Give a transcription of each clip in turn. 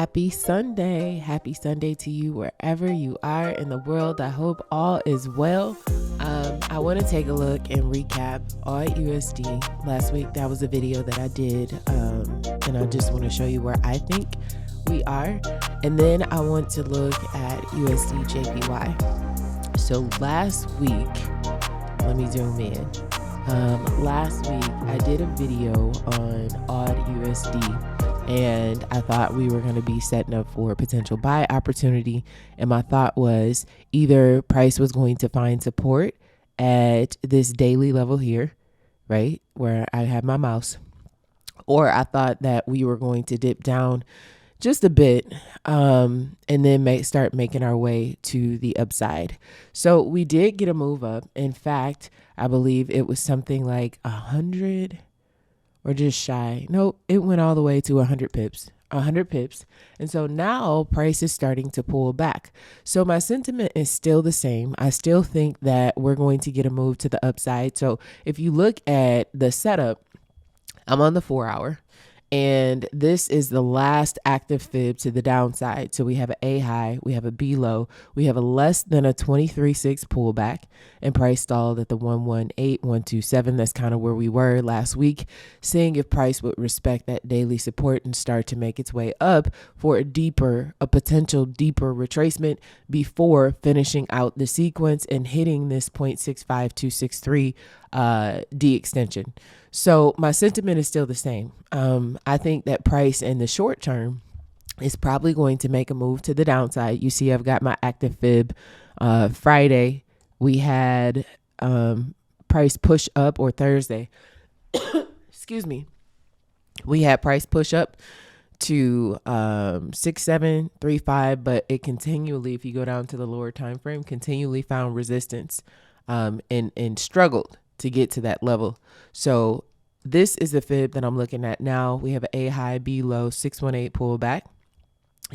Happy Sunday. Happy Sunday to you wherever you are in the world. I hope all is well. I want to take a look and recap AUD USD. Last week, that was a video that I did, and I just want to show you where I think we are. And then I want to look at USD JPY. So last week, let me zoom in. Last week, I did a video on AUD USD. And I thought we were going to be setting up for a potential buy opportunity. And my thought was either price was going to find support at this daily level here, right, where I have my mouse, or I thought that we were going to dip down just a bit and then start making our way to the upside. So we did get a move up. In fact, I believe it was something like 100 or just shy. No, it went all the way to 100 pips. And so now price is starting to pull back. So my sentiment is still the same. I still think that we're going to get a move to the upside. So if you look at the setup, I'm on the 4-hour. And this is the last active fib to the downside. So we have an A high, we have a B low, we have a less than a 23.6 pullback, and price stalled at the 118.127. That's kind of where we were last week, seeing if price would respect that daily support and start to make its way up for a potential deeper retracement before finishing out the sequence and hitting this 0.65263 D extension. So my sentiment is still the same. I think that price in the short term is probably going to make a move to the downside. You see, I've got my active fib. Friday, we had price push up, or Thursday. Excuse me. We had price push up to 6735, but it continually, if you go down to the lower time frame, continually found resistance and struggled to get to that level. So this is the fib that I'm looking at now. We have an A high, B low, 618 pullback.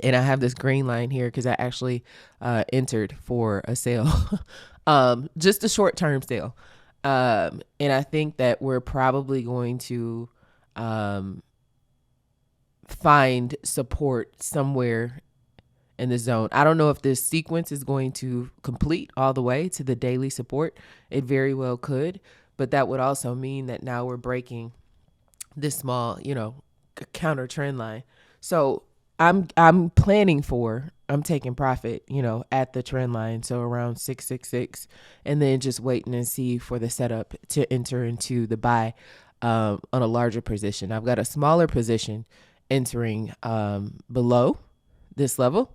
And I have this green line here because I actually entered for a sale, just a short-term sale. And I think that we're probably going to find support somewhere in the zone. I don't know if this sequence is going to complete all the way to the daily support. It very well could, but that would also mean that now we're breaking this small, counter trend line. So I'm taking profit, at the trend line. So around 666, and then just waiting and see for the setup to enter into the buy on a larger position. I've got a smaller position entering below this level.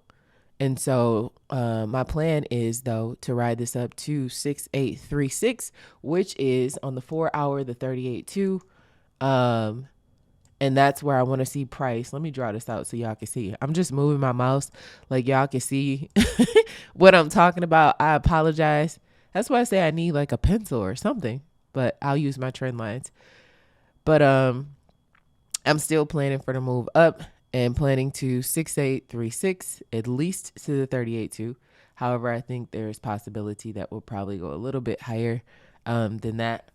And so my plan is, though, to ride this up to 6836, which is on the 4-hour, the 38.2. And that's where I want to see price. Let me draw this out so y'all can see. I'm just moving my mouse like y'all can see what I'm talking about. I apologize. That's why I say I need like a pencil or something, but I'll use my trend lines. But I'm still planning for the move up and planning to 6836, at least to the 38.2. However, I think there's possibility that we'll probably go a little bit higher than that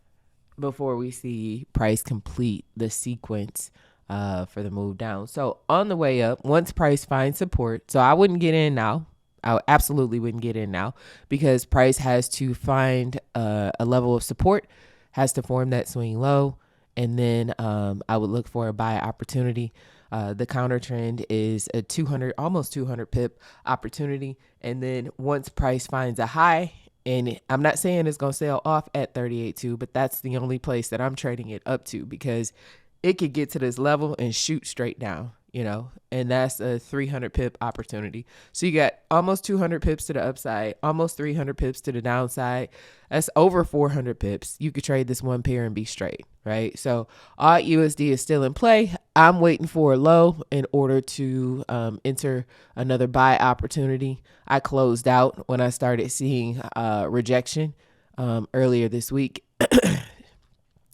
before we see price complete the sequence for the move down. So on the way up, once price finds support, so I wouldn't get in now. I absolutely wouldn't get in now because price has to find a level of support, has to form that swing low, and then I would look for a buy opportunity. The counter trend is a 200, almost 200 pip opportunity. And then once price finds a high, and I'm not saying it's going to sell off at 38.2, but that's the only place that I'm trading it up to because it could get to this level and shoot straight down, and that's a 300 pip opportunity. So you got almost 200 pips to the upside, almost 300 pips to the downside. That's over 400 pips. You could trade this one pair and be straight, right? So AUD USD is still in play. I'm waiting for a low in order to enter another buy opportunity. I closed out when I started seeing rejection earlier this week.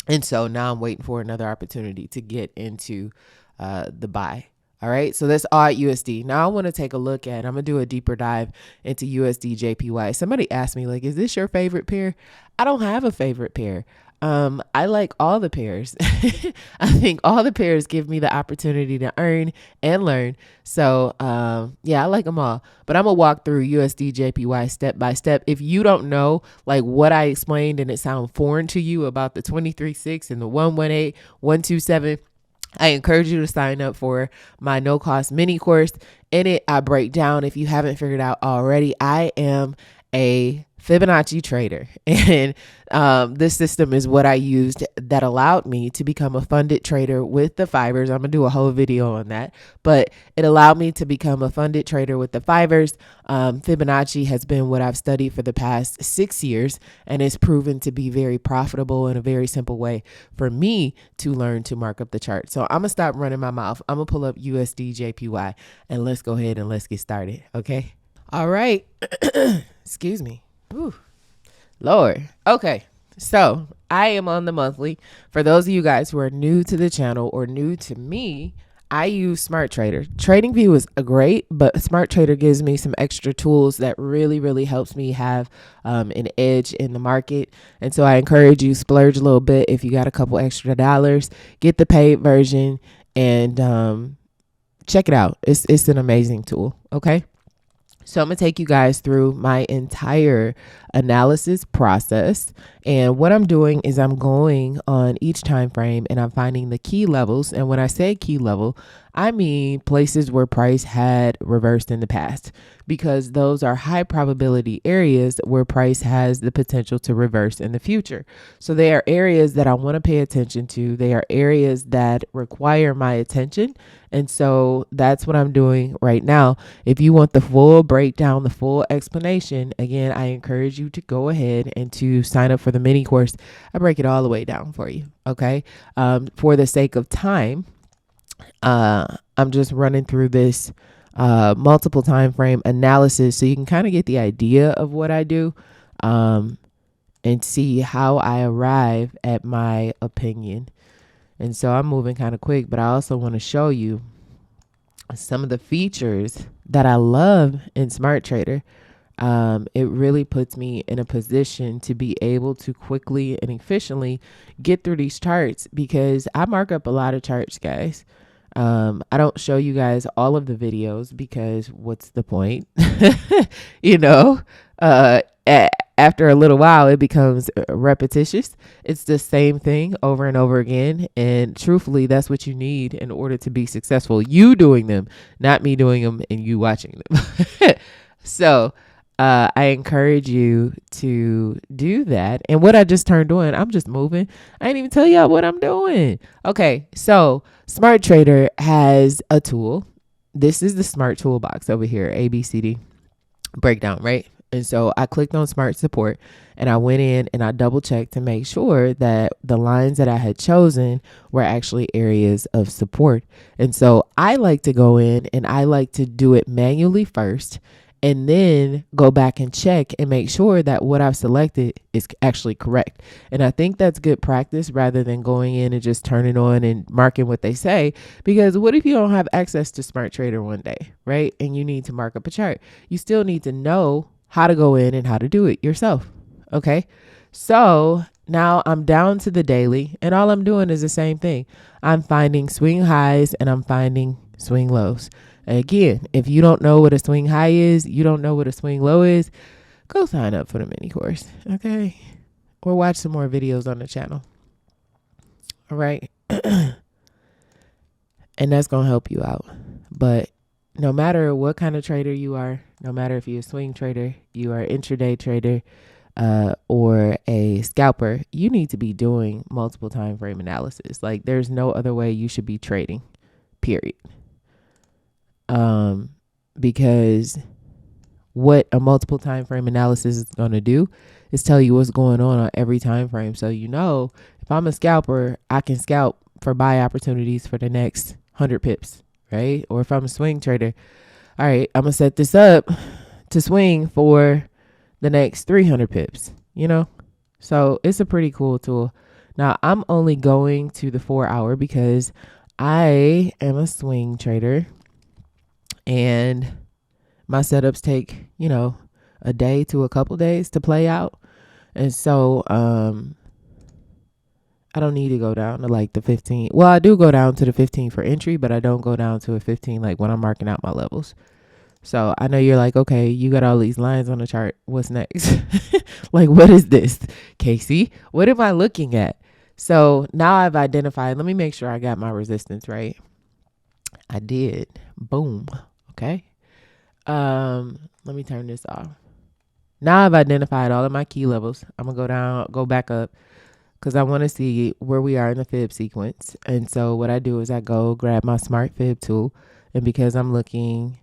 And so now I'm waiting for another opportunity to get into the buy. All right, so that's AUD USD. Now I want to take a look at, I'm going to do a deeper dive into USD JPY. Somebody asked me, like, is this your favorite pair? I don't have a favorite pair. I like all the pairs. I think all the pairs give me the opportunity to earn and learn. So, yeah, I like them all. But I'm going to walk through USD JPY step by step. If you don't know like what I explained and it sounds foreign to you about the 23.6 and the 118, 127, I encourage you to sign up for my no-cost mini course. In it, I break down, if you haven't figured out already, I am a Fibonacci trader. And this system is what I used that allowed me to become a funded trader with the fibers. I'm going to do a whole video on that, but it allowed me to become a funded trader with the fibers. Fibonacci has been what I've studied for the past 6 years, and it's proven to be very profitable in a very simple way for me to learn to mark up the chart. So I'm going to stop running my mouth. I'm going to pull up USD JPY and let's go ahead and let's get started. Okay. All right. Excuse me. Whew. Lord. Okay. So I am on the monthly. For those of you guys who are new to the channel or new to me, I use Smart Trader. TradingView is great, but Smart Trader gives me some extra tools that really helps me have an edge in the market. And so I encourage you, splurge a little bit. If you got a couple extra dollars, get the paid version and check it out. It's an amazing tool. Okay. So I'm going to take you guys through my entire analysis process. And what I'm doing is I'm going on each time frame and I'm finding the key levels. And when I say key level, I mean places where price had reversed in the past, because those are high probability areas where price has the potential to reverse in the future. So they are areas that I want to pay attention to. They are areas that require my attention. And so that's what I'm doing right now. If you want the full breakdown, the full explanation, again, I encourage you to go ahead and to sign up for the mini course. I break it all the way down for you. Okay. For the sake of time, I'm just running through this multiple time frame analysis so you can kind of get the idea of what I do and see how I arrive at my opinion. And so I'm moving kind of quick, but I also want to show you some of the features that I love in Smart Trader. It really puts me in a position to be able to quickly and efficiently get through these charts, because I mark up a lot of charts, guys. I don't show you guys all of the videos because what's the point? You know, after a little while, it becomes repetitious. It's the same thing over and over again. And truthfully, that's what you need in order to be successful. You doing them, not me doing them and you watching them. So I encourage you to do that. And what I just turned on, I'm just moving. I didn't even tell y'all what I'm doing. Okay, so Smart Trader has a tool. This is the Smart Toolbox over here, ABCD breakdown, right? And so I clicked on Smart Support and I went in and I double checked to make sure that the lines that I had chosen were actually areas of support. And so I like to go in and I like to do it manually first, and then go back and check and make sure that what I've selected is actually correct. And I think that's good practice rather than going in and just turning on and marking what they say. Because what if you don't have access to Smart Trader one day, right? And you need to mark up a chart. You still need to know how to go in and how to do it yourself. Okay. So now I'm down to the daily and all I'm doing is the same thing. I'm finding swing highs and I'm finding swing lows. Again, if you don't know what a swing high is, you don't know what a swing low is, go sign up for the mini course, okay? Or watch some more videos on the channel. All right. And that's going to help you out. But no matter what kind of trader you are, no matter if you're a swing trader, you are an intraday trader, or a scalper, you need to be doing multiple time frame analysis. Like there's no other way you should be trading, period. Because what a multiple time frame analysis is going to do is tell you what's going on every time frame. So, you know, if I'm a scalper, I can scalp for buy opportunities for the next 100 pips, right? Or if I'm a swing trader, all right, I'm going to set this up to swing for the next 300 pips, you know? So it's a pretty cool tool. Now I'm only going to the 4 hour because I am a swing trader. And my setups take, you know, a day to a couple days to play out. And so I don't need to go down to like the 15. Well, I do go down to the 15 for entry, but I don't go down to a 15 like when I'm marking out my levels. So I know you're like, okay, you got all these lines on the chart. What's next? Like, what is this, Kaci? What am I looking at? So now I've identified, let me make sure I got my resistance right. I did. Boom. Okay. Let me turn this off. Now I've identified all of my key levels. I'm going to go down, go back up, because I want to see where we are in the fib sequence. And so what I do is I go grab my smart fib tool. And because I'm looking,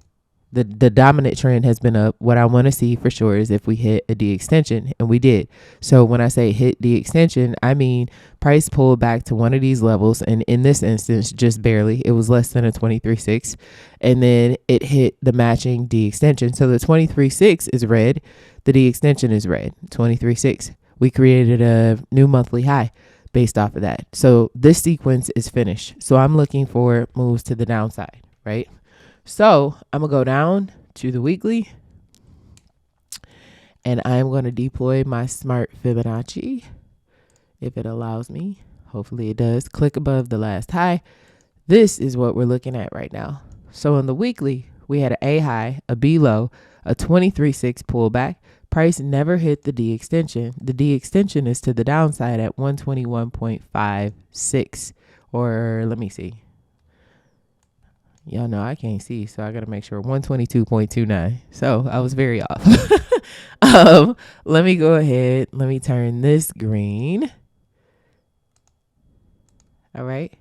the dominant trend has been up. What I want to see for sure is if we hit a D extension, and we did. So when I say hit D extension, I mean price pulled back to one of these levels. And in this instance, just barely, it was less than a 23.6. And then it hit the matching D extension. So the 23.6 is red. The D extension is red, 23.6. We created a new monthly high based off of that. So this sequence is finished. So I'm looking for moves to the downside, right? So I'm going to go down to the weekly, and I'm going to deploy my smart Fibonacci if it allows me. Hopefully it does. Click above the last high. This is what we're looking at right now. So on the weekly, we had an A high, a B low, a 23.6 pullback. Price never hit the D extension. The D extension is to the downside at 121.56, or let me see. Y'all know I can't see, so I got to make sure 122.29. So I was very off. Let me go ahead. Let me turn this green. All right.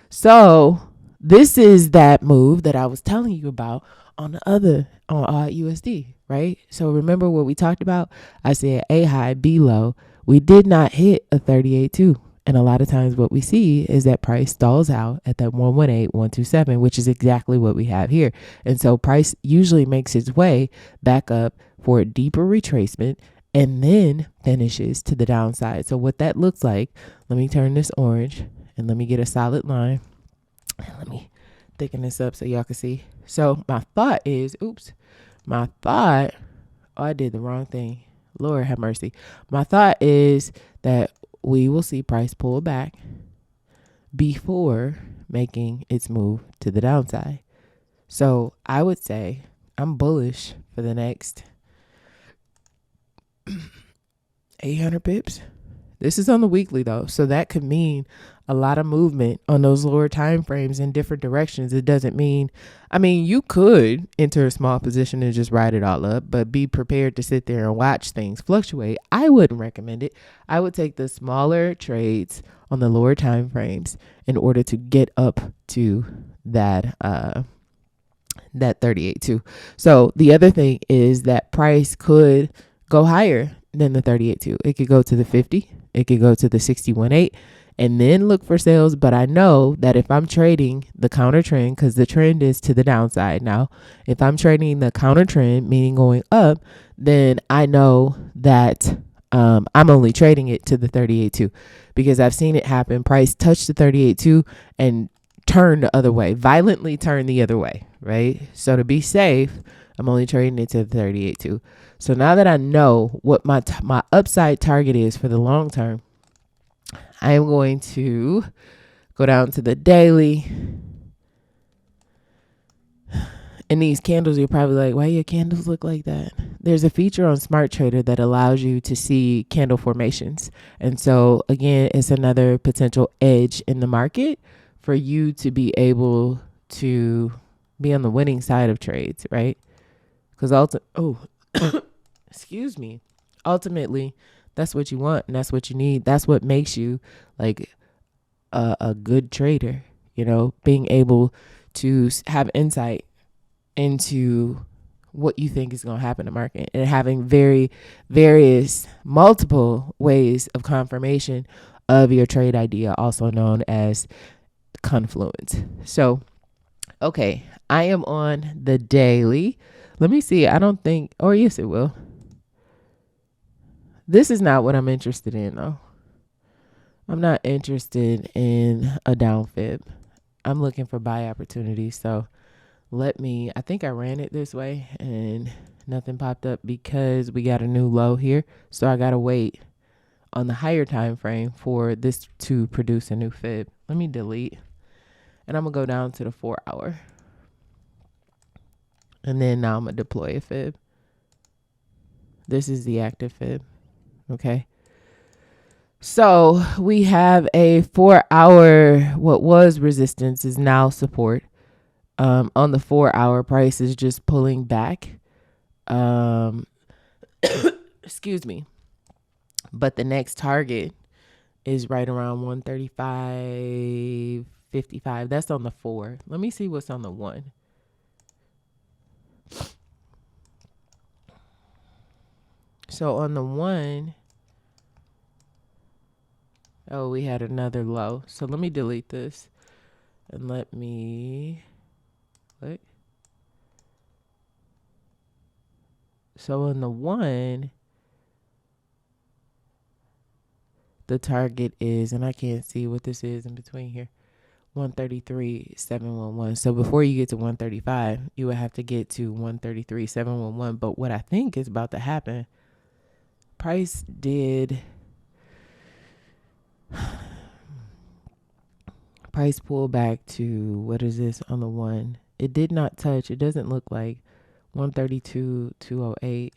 So this is that move that I was telling you about on the other, on USD, right? So remember what we talked about? I said A high, B low. We did not hit a 38.2. And a lot of times what we see is that price stalls out at that 118.127, which is exactly what we have here. And so price usually makes its way back up for a deeper retracement and then finishes to the downside. So what that looks like, let me turn this orange and let me get a solid line. Let me thicken this up so y'all can see. So my thought is, oh, I did the wrong thing. Lord have mercy. My thought is that we will see price pull back before making its move to the downside. So I would say I'm bullish for the next 800 pips. This is on the weekly though, so that could mean a lot of movement on those lower time frames in different directions. It doesn't mean, you could enter a small position and just ride it all up, but be prepared to sit there and watch things fluctuate. I wouldn't recommend it. I would take the smaller trades on the lower time frames in order to get up to that 38.2. So the other thing is that price could go higher than the 38.2. It could go to the 50. It could go to the 61.8 and then look for sales. But I know that if I'm trading the counter trend, because the trend is to the downside now, if I'm trading the counter trend, meaning going up, then I know that I'm only trading it to the 38.2 because I've seen it happen. Price touched the 38.2 and turn the other way, violently turn the other way, right? So to be safe, I'm only trading it to the 38.2. So now that I know what my upside target is for the long term, I am going to go down to the daily. And these candles, you're probably like, why your candles look like that? There's a feature on Smart Trader that allows you to see candle formations. And so again, it's another potential edge in the market for you to be able to be on the winning side of trades, right? Because excuse me. Ultimately, that's what you want and that's what you need. That's what makes you like a good trader, being able to have insight into what you think is going to happen in the market and having various multiple ways of confirmation of your trade idea, also known as confluence. So, okay, I am on the daily. Let me see. I don't think, or yes, it will. This is not what I'm interested in, though. I'm not interested in a down fib. I'm looking for buy opportunities. So I think I ran it this way and nothing popped up because we got a new low here. So I got to wait on the higher time frame for this to produce a new fib. Let me delete, and I'm gonna go down to the 4 hour, and then now I'm gonna deploy a fib. This is the active fib. Okay, so we have a 4 hour, what was resistance is now support. On the 4 hour, price is just pulling back. Excuse me. But the next target is right around 135.55. That's on the 4. Let me see what's on the 1. So on the 1, oh, we had another low. So let me delete this and let me, what? So on the 1, the target is, and I can't see what this is in between here, 133.711. So before you get to 135, you would have to get to 133.711. But what I think is about to happen, price pull back to, what is this on the 1? It did not touch. It doesn't look like 132.208.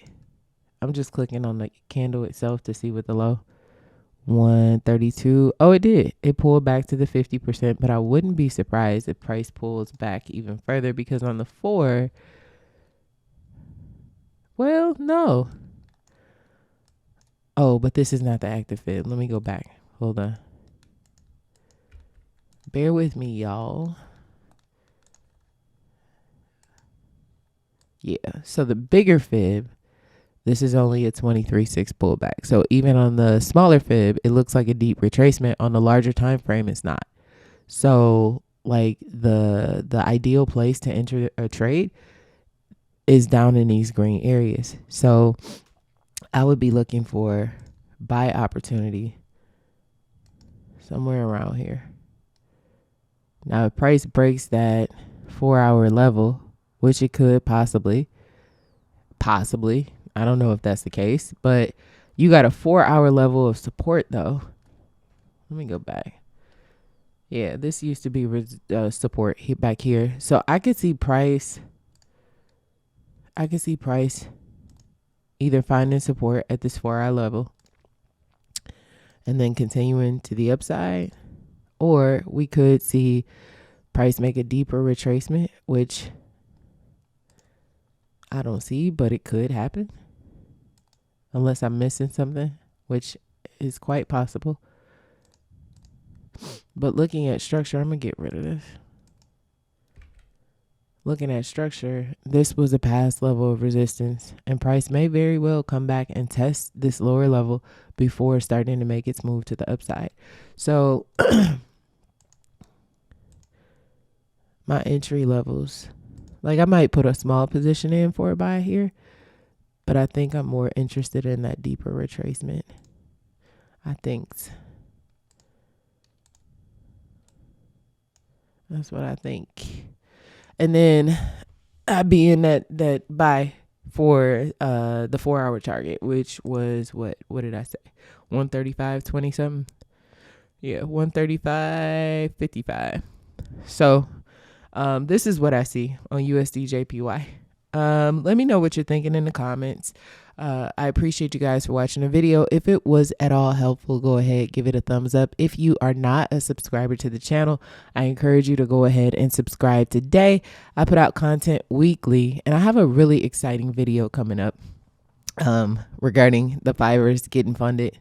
I'm just clicking on the candle itself to see what the low. 132. Oh, it did. It pulled back to the 50%, but I wouldn't be surprised if price pulls back even further, because on the 4, well, no. Oh, but this is not the active fib. Let me go back. Hold on. Bear with me, y'all. Yeah, so the bigger fib, this is only a 23.6 pullback. So even on the smaller fib, it looks like a deep retracement. On the larger time frame, it's not. So like the ideal place to enter a trade is down in these green areas. So I would be looking for buy opportunity somewhere around here. Now, if price breaks that 4 hour level, which it could possibly, I don't know if that's the case, but you got a 4 hour level of support though. Let me go back. Yeah, this used to be support back here. So I could see price either finding support at this 4 hour level and then continuing to the upside, or we could see price make a deeper retracement, which I don't see, but it could happen unless I'm missing something, which is quite possible. But looking at structure, I'm going to get rid of this. Looking at structure, this was a past level of resistance, and price may very well come back and test this lower level before starting to make its move to the upside. So my entry levels, like I might put a small position in for a buy here, but I think I'm more interested in that deeper retracement. I think that's what I think. And then I'd be in that buy for the 4 hour target, which was what did I say? 135.20 something. Yeah, 135.55. So this is what I see on USD JPY. Let me know what you're thinking in the comments. I appreciate you guys for watching the video. If it was at all helpful, go ahead, give it a thumbs up. If you are not a subscriber to the channel, I encourage you to go ahead and subscribe today. I put out content weekly, and I have a really exciting video coming up regarding the Fivers getting funded,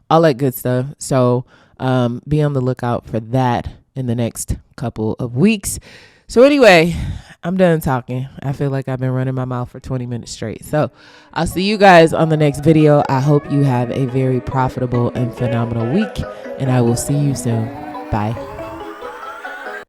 all that good stuff. So be on the lookout for that in the next couple of weeks. So anyway, I'm done talking. I feel like I've been running my mouth for 20 minutes straight. So I'll see you guys on the next video. I hope you have a very profitable and phenomenal week, and I will see you soon. Bye.